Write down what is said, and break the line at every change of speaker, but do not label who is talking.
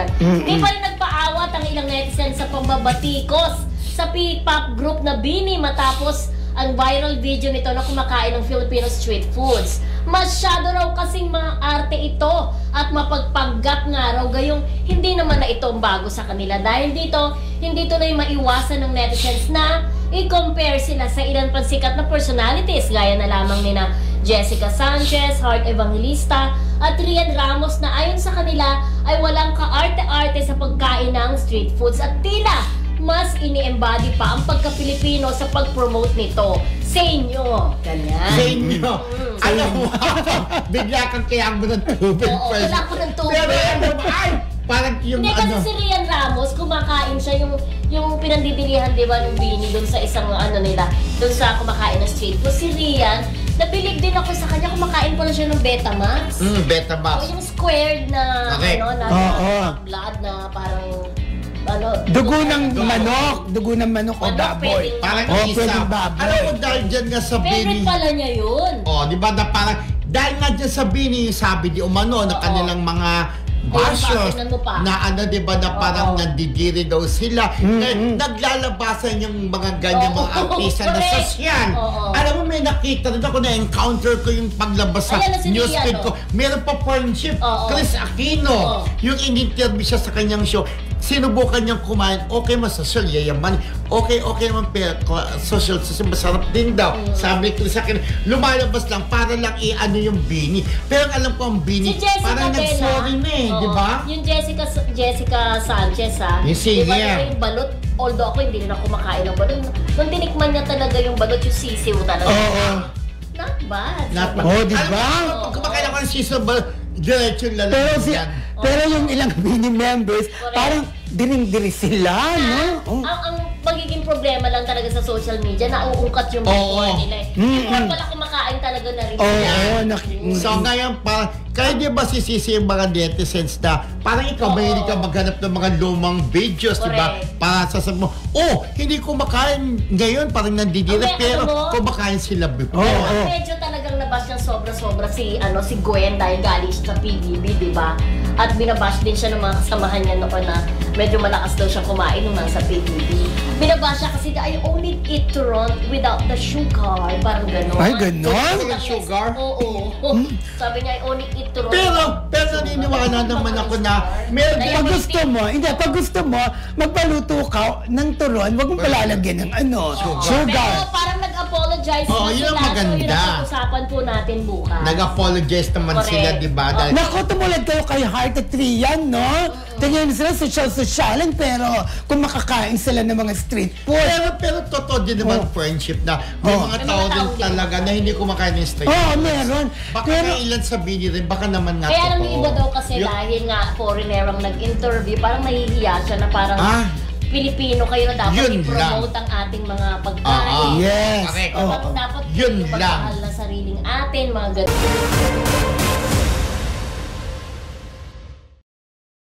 tignan. Hindi pa rin nagpaawat ang ilang netizens sa pambabatikos sa P-pop group na BINI matapos ang viral video nito na kumakain ng Filipino street foods. Masyado raw kasing mga arte ito at mapagpanggap nga raw gayong hindi naman na ito ang bago sa kanila. Dahil dito, hindi tuloy maiwasan ng netizens na i-compare sila sa ilan pang sikat na personalities gaya na lamang nina Jessica Sanchez, Heart Evangelista at Rian Ramos na ayon sa kanila ay walang ka-arte-arte sa pagkain ng street foods at tila mas ini-embody pa ang pagka-Pilipino sa pag-promote nito. Sa inyo. Ganyan.
Sa inyo. Alam mo, bigla kang kayang mo ng tubig.
Oo, wala ko ng tubig.
Pero ano ba, ay, parang yung
hindi, kasi si Rian Ramos, kumakain siya yung pinandibilihan, di ba, ng BINI dun sa isang ano nila, dun sa kumakain ng street food. Si Rian, nabilig din ako sa kanya, kumakain pala siya ng Betamax.
Betamax.
O yung squared na,
okay.
ano, na blood na parang, ano,
dugo ng manok. Dugo ng manok o baboy.
Parang isa. Alam mo, dahil dyan nga sa BINI.
favorite pala niya yun.
O, di ba, na parang, dahil nga dyan sa BINI, sabi di umano, na kanilang mga bashers na ano, di ba, na parang nandidiri daw sila. Naglalabasan yung mga ganyan mga artista na sasyan. Alam mo, may nakita rin ako, na-encounter ko yung paglabas sa newsfeed ko. Meron pa friendship, Chris Aquino. Yung in-interview siya sa kanyang show, sinubukan niyang kumain, okay masasal, yayaman, okay naman, pero social, masarap din daw. Sabi ko sa akin, lumalabas lang para lang i-ano yung BINI. Pero alam ko ang BINI, parang nag-sorry na di ba?
Yung Jessica Sanchez,
yung singer.
Diba yung balot, although ako hindi rin ako kumakain ng balot. Nung tinikman niya talaga yung balot, yung sisiw talaga. Not bad.
Diba?
Pag kumakain ako ng sisiw, diretso yung lalagyan.
Pero yung ilang BINI members, parang diring-diri sila, no?
Ang magiging problema lang talaga sa social media, nauungkat yung before nila eh. Before pala kumakain talaga na rin sila.
So ngayon, parang, kaya di ba sisisi yung mga netizens na parang ikaw, mahilig ka maghanap ng mga lumang videos, di ba? Para sasabi mo, hindi kumakain ngayon, parang nandidira, pero kumakain sila before.
Medyo talagang nabash ng sobra-sobra si Gwen dahil galing siya sa PBB, di ba? At binabash din siya ng mga kasamahan niya noon na medyo malakas daw siya kumain nung nasa PBB. Binabash siya kasi I only eat turon without the sugar. Parang gano'n.
Ay, gano'n?
Without sugar?
Oo. Sabi niya, I only eat turon.
Pero naniniwala naman ako na meron din.
Pag gusto mo, magpaluto ka ng turon, wag mong palalagyan ng sugar.
Pero parang nag-apologize na sila.
Yun ang maganda.
So, yun ang usapan po natin bukas.
Nag-apologize naman sila, di ba?
Naku, tumulad kayo kay Heart at Rian, no? Tingnan sila social-socialan, pero kung makakain sila ng mga street food.
Pero totoo din naman friendship na may mga tao din talaga na hindi kumakain ng street food.
Meron.
Baka na ilan sa BINI rin, baka naman nga
kaya lang yung iba daw kasi dahil nga foreigner ang nag-interview, parang nahihiya siya na parang Pilipino kayo na dapat i-promote ang ating mga pagkain.
Yes.
Dapat
yun lang.
ipagmahal na sariling atin, mga ganun.